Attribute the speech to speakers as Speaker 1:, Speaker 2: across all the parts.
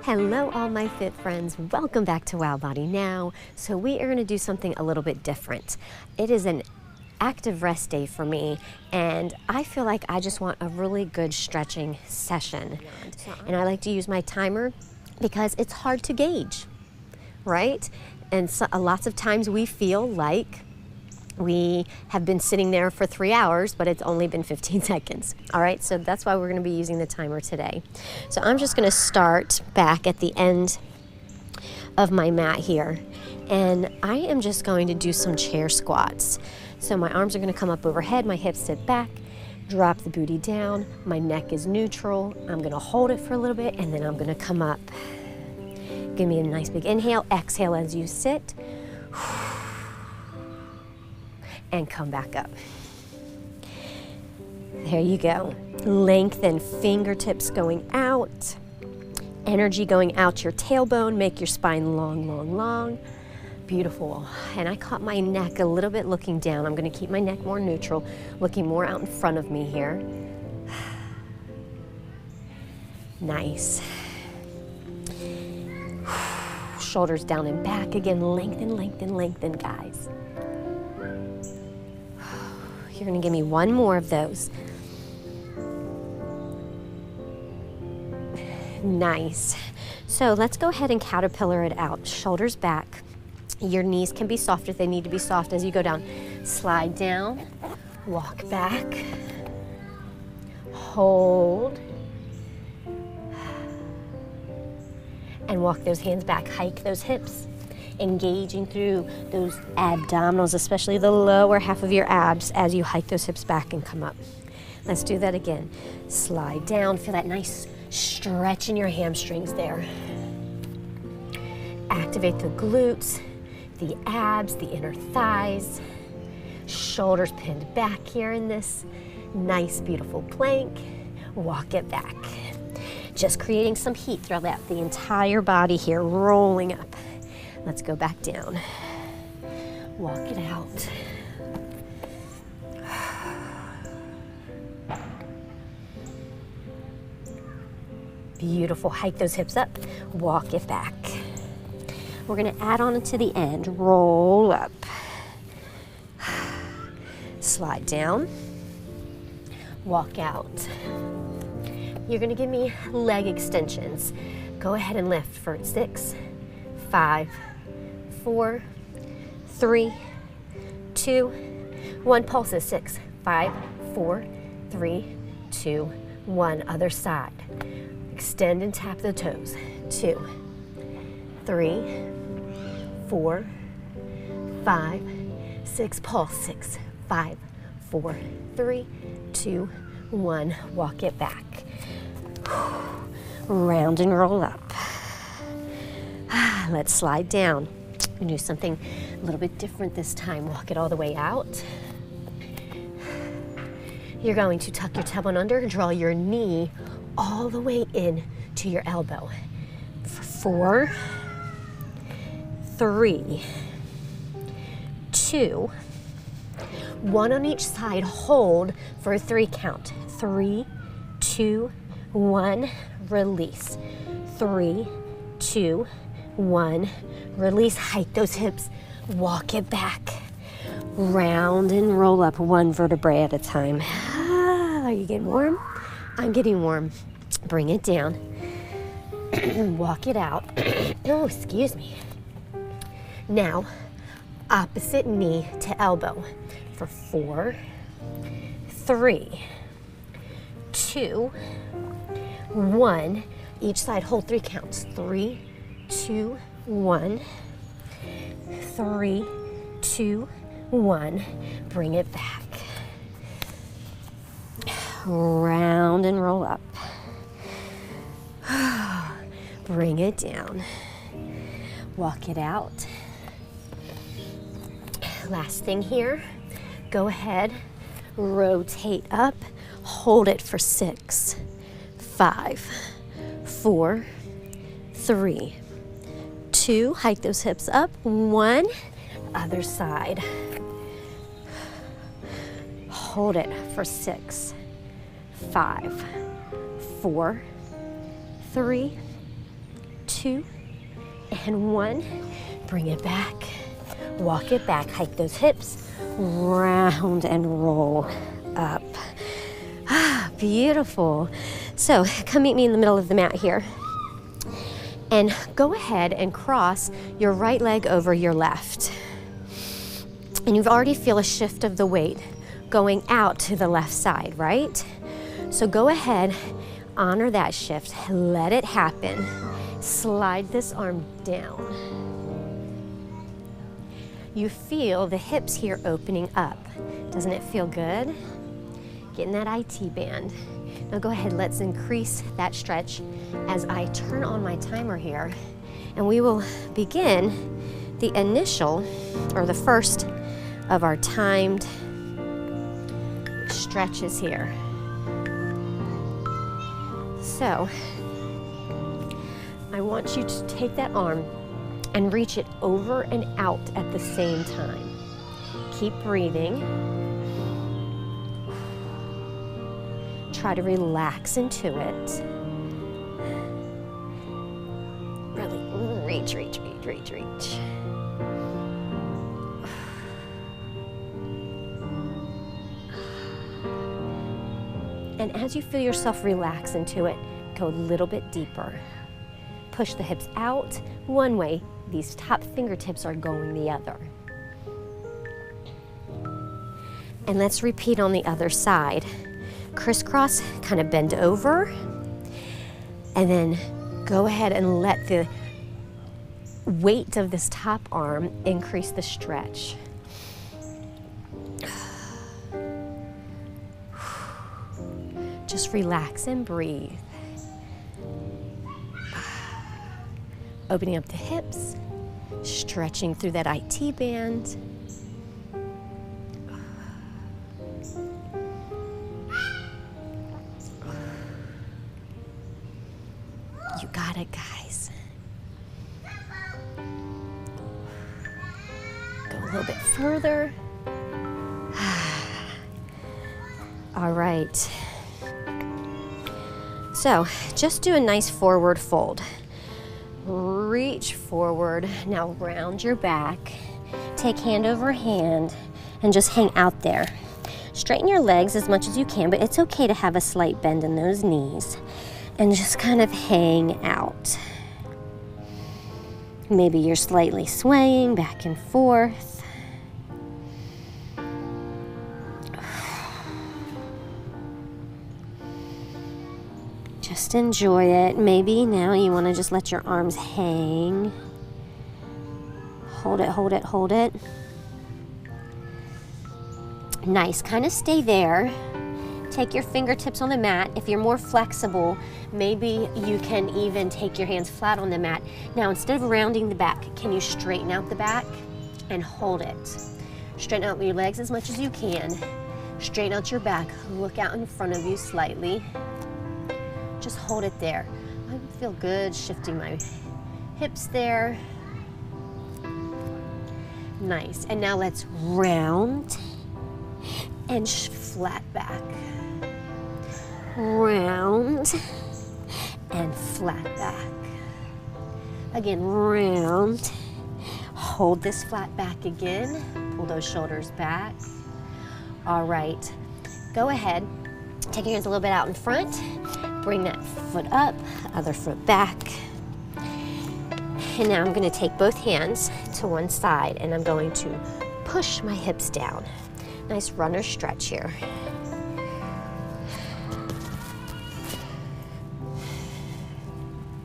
Speaker 1: Hello all my fit friends, welcome back to Wow Body Now. So we are going to do something a little bit different. It is an active rest day for me, and I feel like I just want a really good stretching session. And I like to use my timer because it's hard to gauge, right? And so, lots of times we feel like we have been sitting there for 3 hours, but it's only been 15 seconds. All right, so that's why we're gonna be using the timer today. So I'm just gonna start back at the end of my mat here. And I am just going to do some chair squats. So my arms are gonna come up overhead, my hips sit back, drop the booty down, my neck is neutral. I'm gonna hold it for a little bit, and then I'm gonna come up. Give me a nice big inhale, exhale as you sit. And come back up. There you go. Lengthen, fingertips going out. Energy going out your tailbone. Make your spine long, long, long. Beautiful. And I caught my neck a little bit looking down. I'm gonna keep my neck more neutral, looking more out in front of me here. Nice. Shoulders down and back again. Lengthen, lengthen, lengthen, guys. You're gonna give me one more of those. Nice. So let's go ahead and caterpillar it out. Shoulders back. Your knees can be soft if they need to be soft as you go down. Slide down, walk back, hold, and walk those hands back. Hike those hips. Engaging through those abdominals, especially the lower half of your abs as you hike those hips back and come up. Let's do that again. Slide down, feel that nice stretch in your hamstrings there. Activate the glutes, the abs, the inner thighs. Shoulders pinned back here in this nice, beautiful plank. Walk it back. Just creating some heat throughout the entire body here, rolling up. Let's go back down. Walk it out. Beautiful. Hike those hips up. Walk it back. We're going to add on to the end. Roll up. Slide down. Walk out. You're going to give me leg extensions. Go ahead and lift for 6, 5, 4, 3, 2, 1. Pulses. 6, 5, 4, 3, 2, 1. Other side. Extend and tap the toes. 2, 3, 4, 5, 6. Pulse. 6, 5, 4, 3, 2, 1. Walk it back. Round and roll up. Let's slide down and do something a little bit different this time. Walk it all the way out. You're going to tuck your tailbone under, draw your knee all the way in to your elbow. For 4, 3, 2, 1 on each side. Hold for a 3 count. 3, 2, 1. Release. 3, 2, 1. Release. Hike those hips. Walk it back. Round and roll up, 1 vertebrae at a time. Are you getting warm? I'm getting warm. Bring it down. Walk it out. Oh, excuse me. Now, opposite knee to elbow for 4, 3, 2, 1. Each side, hold 3 counts. 3, 2, 1. 3, 2, 1. Bring it back. Round and roll up. Bring it down. Walk it out. Last thing here. Go ahead. Rotate up. Hold it for 6, 5, 4, 3, 2. Hike those hips up. 1. Other side. Hold it for 6, 5, 4, 3, 2, and 1. Bring it back, walk it back, hike those hips, round and roll up. Ah, beautiful. So come meet me in the middle of the mat here. And go ahead and cross your right leg over your left. And you've already feel a shift of the weight going out to the left side, right? So go ahead, honor that shift, let it happen. Slide this arm down. You feel the hips here opening up. Doesn't it feel good? Getting that IT band. Now go ahead, let's increase that stretch as I turn on my timer here, and we will begin the initial, or the first of our timed stretches here. So, I want you to take that arm and reach it over and out at the same time. Keep breathing. Try to relax into it. Really reach, reach, reach, reach, reach. And as you feel yourself relax into it, go a little bit deeper. Push the hips out one way. These top fingertips are going the other. And let's repeat on the other side. Crisscross, kind of bend over, and then go ahead and let the weight of this top arm increase the stretch. Just relax and breathe. Opening up the hips, stretching through that IT band. You got it, guys. Go a little bit further. All right. So just do a nice forward fold. Reach forward. Now round your back. Take hand over hand and just hang out there. Straighten your legs as much as you can, but it's okay to have a slight bend in those knees. And just kind of hang out. Maybe you're slightly swaying back and forth. Just enjoy it. Maybe now you want to just let your arms hang. Hold it, hold it, hold it. Nice, kind of stay there. Take your fingertips on the mat. If you're more flexible, maybe you can even take your hands flat on the mat. Now, instead of rounding the back, can you straighten out the back and hold it? Straighten out your legs as much as you can. Straighten out your back. Look out in front of you slightly. Just hold it there. I feel good shifting my hips there. Nice. And now let's round and flat back. Round and flat back. Again, round. Hold this flat back again. Pull those shoulders back. All right. Go ahead. Take your hands a little bit out in front. Bring that foot up, other foot back. And now I'm going to take both hands to one side and I'm going to push my hips down. Nice runner stretch here.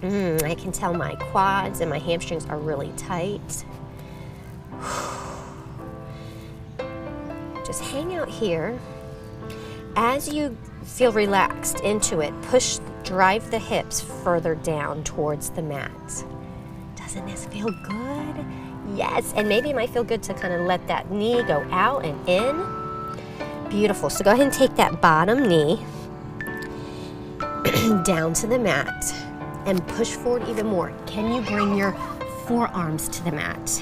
Speaker 1: I can tell my quads and my hamstrings are really tight. Just hang out here. As you feel relaxed into it, drive the hips further down towards the mat. Doesn't this feel good? Yes, and maybe it might feel good to kind of let that knee go out and in. Beautiful, so go ahead and take that bottom knee down to the mat and push forward even more. Can you bring your forearms to the mat?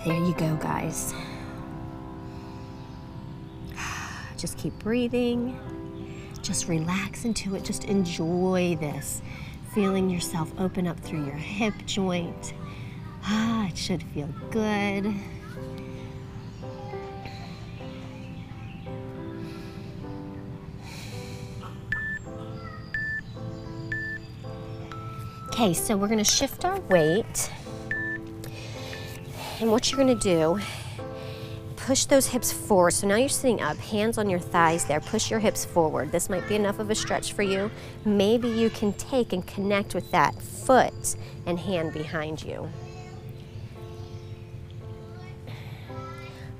Speaker 1: There you go, guys. Just keep breathing. Just relax into it. Just enjoy this. Feeling yourself open up through your hip joint. Ah, it should feel good. Okay, so we're gonna shift our weight. And what you're gonna do, push those hips forward. So now you're sitting up, hands on your thighs there. Push your hips forward. This might be enough of a stretch for you. Maybe you can take and connect with that foot and hand behind you.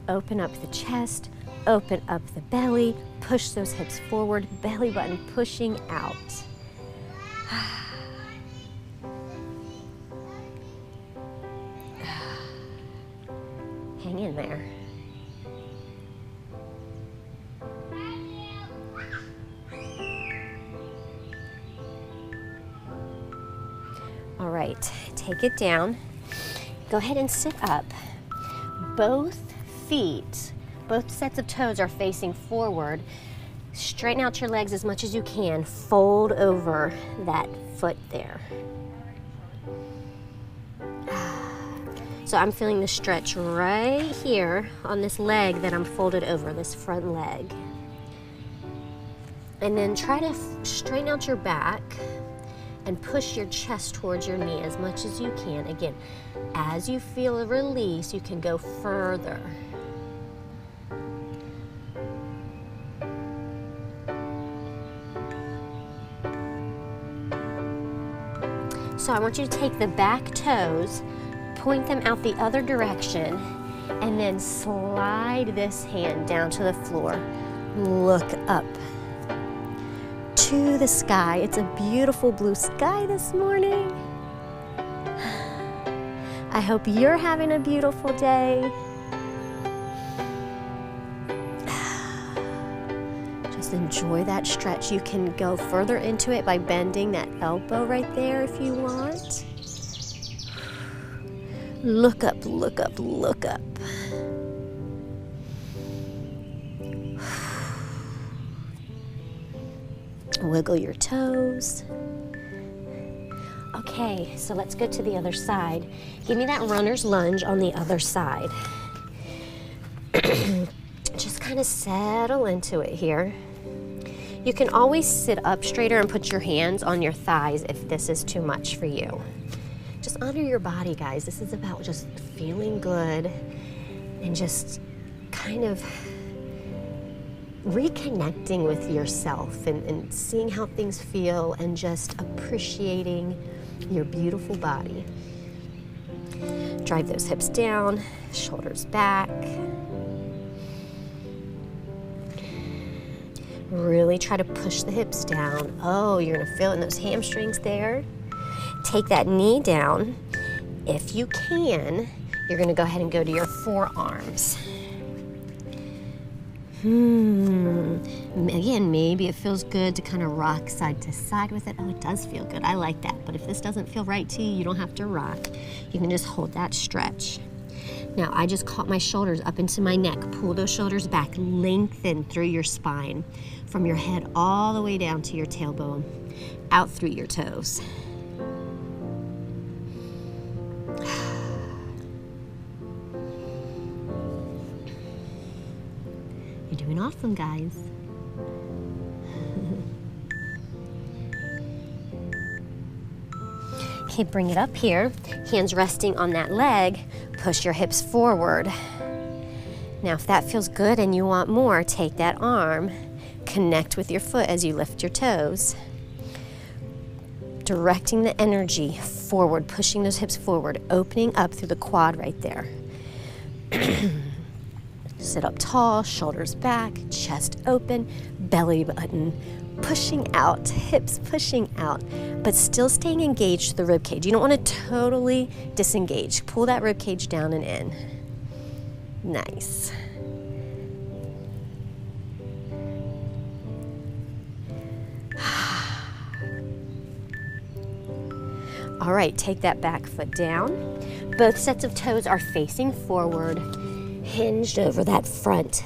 Speaker 1: Open up the chest, open up the belly, push those hips forward, belly button pushing out. Hang in there. All right, take it down. Go ahead and sit up. Both feet, both sets of toes are facing forward. Straighten out your legs as much as you can. Fold over that foot there. So I'm feeling the stretch right here on this leg that I'm folded over, this front leg. And then try to straighten out your back and push your chest towards your knee as much as you can. Again, as you feel a release, you can go further. So I want you to take the back toes, point them out the other direction, and then slide this hand down to the floor. Look up to the sky. It's a beautiful blue sky this morning. I hope you're having a beautiful day. Just enjoy that stretch. You can go further into it by bending that elbow right there if you want. Look up, look up, look up. Wiggle your toes. Okay, so let's go to the other side. Give me that runner's lunge on the other side. Just kind of settle into it here. You can always sit up straighter and put your hands on your thighs if this is too much for you. Just honor your body, guys. This is about just feeling good and just kind of reconnecting with yourself and seeing how things feel and just appreciating your beautiful body. Drive those hips down, shoulders back. Really try to push the hips down. Oh, you're gonna feel it in those hamstrings there. Take that knee down. If you can, you're gonna go ahead and go to your forearms. Again, maybe it feels good to kind of rock side to side with it. Oh, it does feel good. I like that. But if this doesn't feel right to you, you don't have to rock. You can just hold that stretch. Now, I just caught my shoulders up into my neck. Pull those shoulders back. Lengthen through your spine from your head all the way down to your tailbone, out through your toes. You're doing awesome, guys. Okay, bring it up here. Hands resting on that leg. Push your hips forward. Now, if that feels good and you want more, take that arm, connect with your foot as you lift your toes. Directing the energy forward, pushing those hips forward, opening up through the quad right there. Sit up tall, shoulders back, chest open, belly button pushing out, hips pushing out, but still staying engaged to the rib cage. You don't want to totally disengage. Pull that rib cage down and in. Nice. All right, take that back foot down. Both sets of toes are facing forward, hinged over that front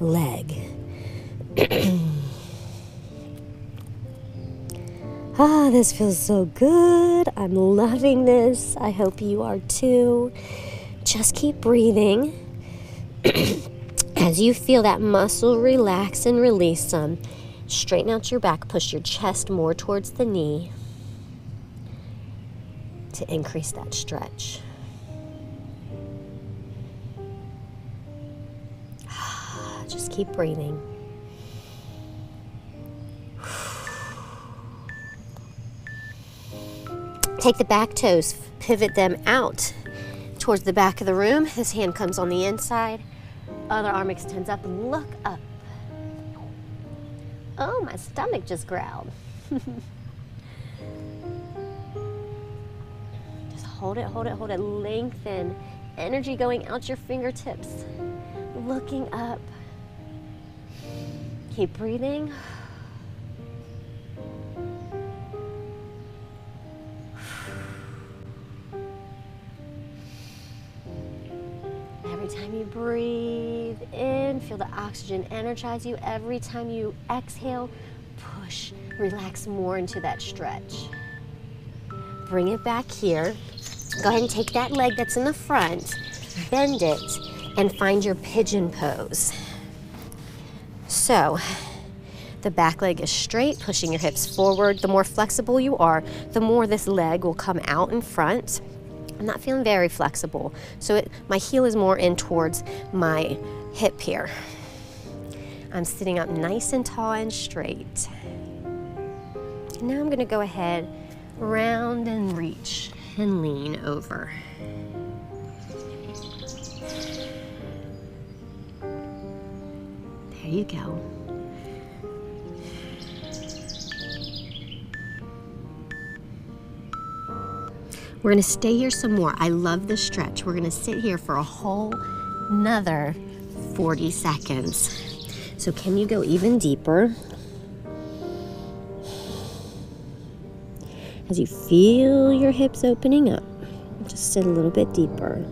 Speaker 1: leg. Ah, this feels so good. I'm loving this. I hope you are too. Just keep breathing. As you feel that muscle relax and release some, straighten out your back, push your chest more towards the knee to increase that stretch. Just keep breathing. Take the back toes, pivot them out towards the back of the room. This hand comes on the inside. Other arm extends up. Look up. Oh, my stomach just growled. Just hold it, hold it, hold it. Lengthen. Energy going out your fingertips. Looking up. Keep breathing. Every time you breathe in, feel the oxygen energize you. Every time you exhale, push, relax more into that stretch. Bring it back here. Go ahead and take that leg that's in the front, bend it, and find your pigeon pose. So, the back leg is straight, pushing your hips forward. The more flexible you are, the more this leg will come out in front. I'm not feeling very flexible, so my heel is more in towards my hip here. I'm sitting up nice and tall and straight. And now I'm going to go ahead, round and reach and lean over. There you go. We're gonna stay here some more. I love this stretch. We're gonna sit here for a whole another 40 seconds. So can you go even deeper? As you feel your hips opening up, just sit a little bit deeper.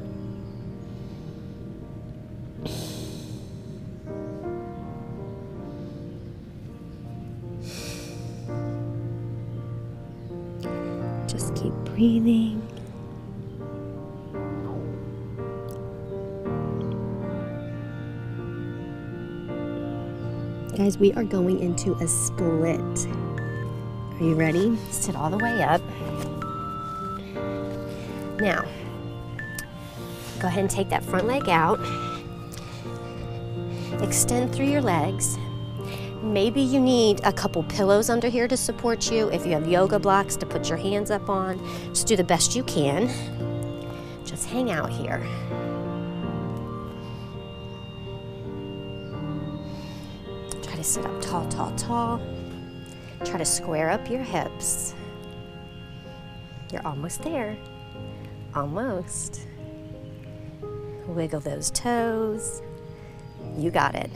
Speaker 1: Just keep breathing. Guys, we are going into a split. Are you ready? Sit all the way up. Now, go ahead and take that front leg out. Extend through your legs. Maybe you need a couple pillows under here to support you. If you have yoga blocks to put your hands up on, just do the best you can. Just hang out here. Try to sit up tall, tall, tall. Try to square up your hips. You're almost there. Almost. Wiggle those toes. You got it.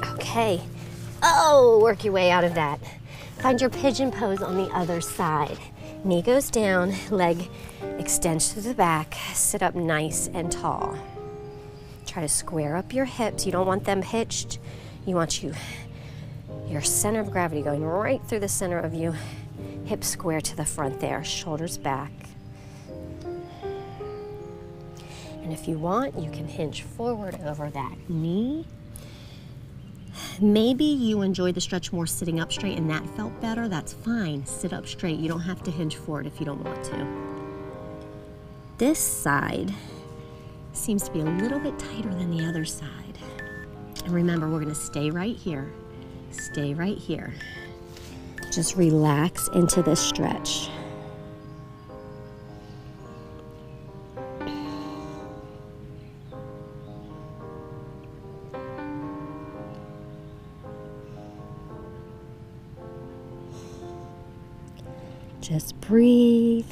Speaker 1: Okay. Oh, work your way out of that. Find your pigeon pose on the other side. Knee goes down, leg extends to the back, sit up nice and tall. Try to square up your hips. You don't want them hitched. You want your center of gravity going right through the center of you. Hips square to the front there, shoulders back. And if you want, you can hinge forward over that knee. Maybe you enjoy the stretch more sitting up straight and that felt better. That's fine. Sit up straight. You don't have to hinge forward if you don't want to. This side seems to be a little bit tighter than the other side. And remember, we're going to stay right here. Stay right here. Just relax into this stretch. Just breathe.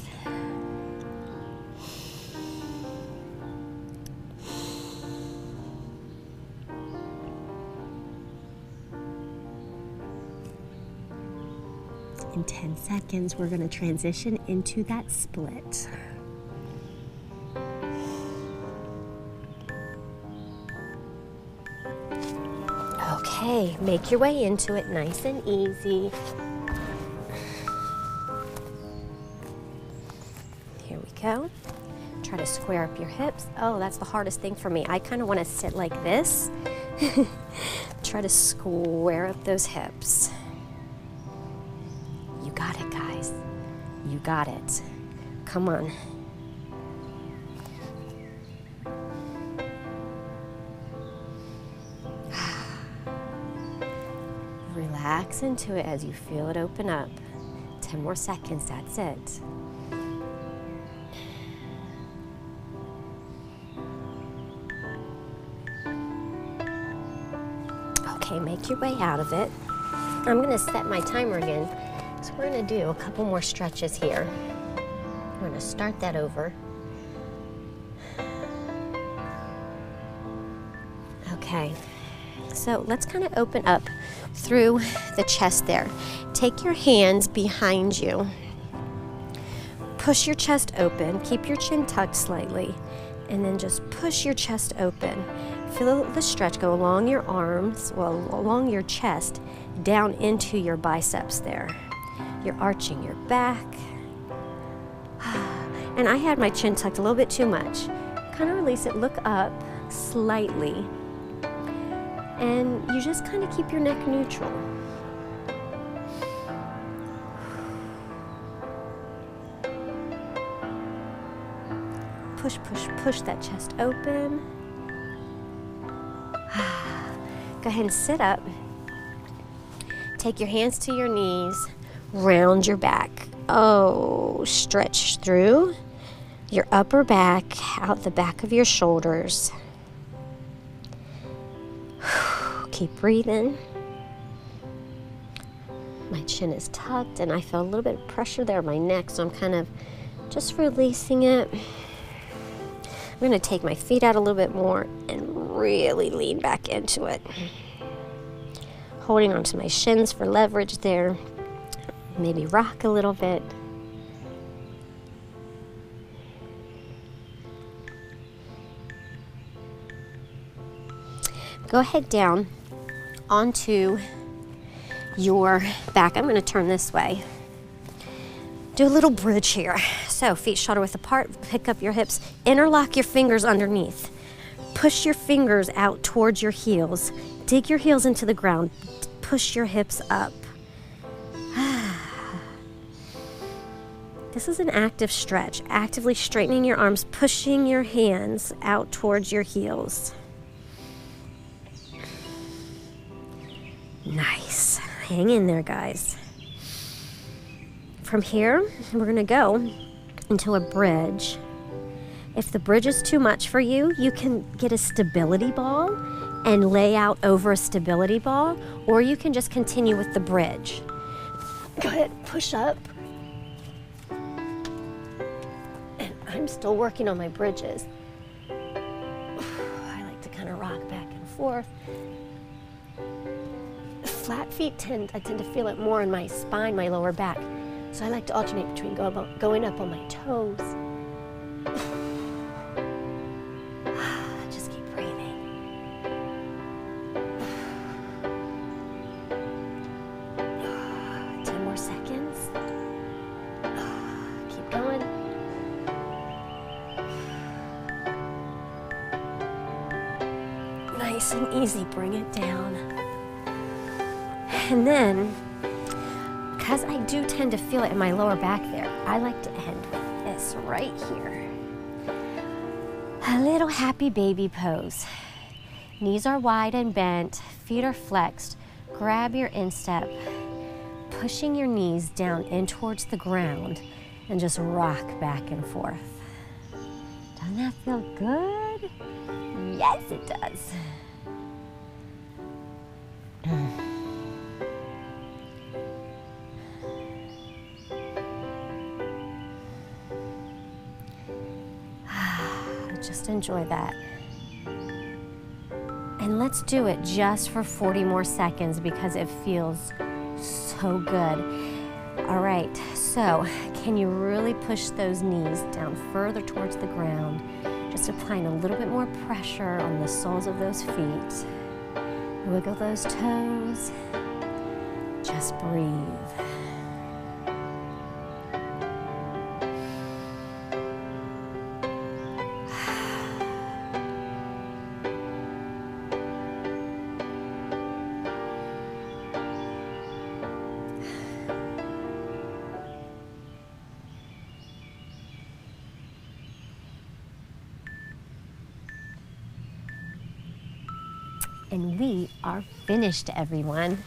Speaker 1: In 10 seconds, we're going to transition into that split. Okay, make your way into it nice and easy. Here we go. Try to square up your hips. Oh, that's the hardest thing for me. I kind of want to sit like this. Try to square up those hips. You got it, guys. You got it. Come on. Relax into it as you feel it open up. 10 more seconds, that's it. Okay, make your way out of it. I'm gonna set my timer again. So we're gonna do a couple more stretches here. We're gonna start that over. Okay, so let's kind of open up through the chest there. Take your hands behind you. Push your chest open, keep your chin tucked slightly, and then just push your chest open. Feel the stretch go along your arms, well, along your chest, down into your biceps there. You're arching your back. And I had my chin tucked a little bit too much. Kind of release it, look up slightly. And you just kind of keep your neck neutral. Push, push, push that chest open. Go ahead and sit up. Take your hands to your knees. Round your back. Oh, stretch through your upper back, out the back of your shoulders. Keep breathing. My chin is tucked and I feel a little bit of pressure there on my neck, so I'm kind of just releasing it. I'm going to take my feet out a little bit more and really lean back into it. Holding onto my shins for leverage there. Maybe rock a little bit. Go ahead down onto your back. I'm going to turn this way. Do a little bridge here. So feet shoulder width apart, pick up your hips, interlock your fingers underneath. Push your fingers out towards your heels. Dig your heels into the ground. Push your hips up. This is an active stretch, actively straightening your arms, pushing your hands out towards your heels. Nice. Hang in there, guys. From here, we're going to go into a bridge. If the bridge is too much for you, you can get a stability ball and lay out over a stability ball, or you can just continue with the bridge. Go ahead, push up. And I'm still working on my bridges. I like to kind of rock back and forth. Flat feet I tend to feel it more in my spine, my lower back. So I like to alternate between going up on my toes. Just keep breathing. 10 more seconds. Keep going. Nice and easy, bring it down. And then, because I do tend to feel it in my lower back there, I like to end with this right here. A little happy baby pose. Knees are wide and bent, feet are flexed. Grab your instep, pushing your knees down in towards the ground and just rock back and forth. Doesn't that feel good? Yes, it does. Just enjoy that. And let's do it just for 40 more seconds because it feels so good. All right, so can you really push those knees down further towards the ground? Just applying a little bit more pressure on the soles of those feet. Wiggle those toes. Just breathe. And we are finished, everyone.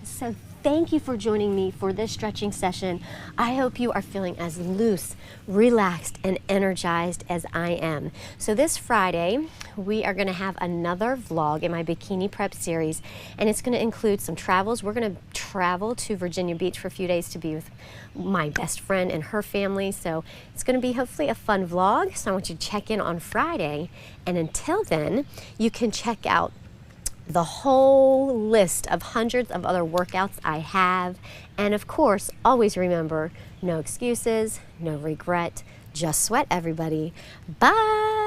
Speaker 1: So thank you for joining me for this stretching session. I hope you are feeling as loose, relaxed, and energized as I am. So this Friday, we are gonna have another vlog in my bikini prep series, and it's gonna include some travels. We're gonna travel to Virginia Beach for a few days to be with my best friend and her family. So it's gonna be hopefully a fun vlog. So I want you to check in on Friday. And until then, you can check out the whole list of hundreds of other workouts I have. And of course, always remember, no excuses, no regret, just sweat, everybody. Bye.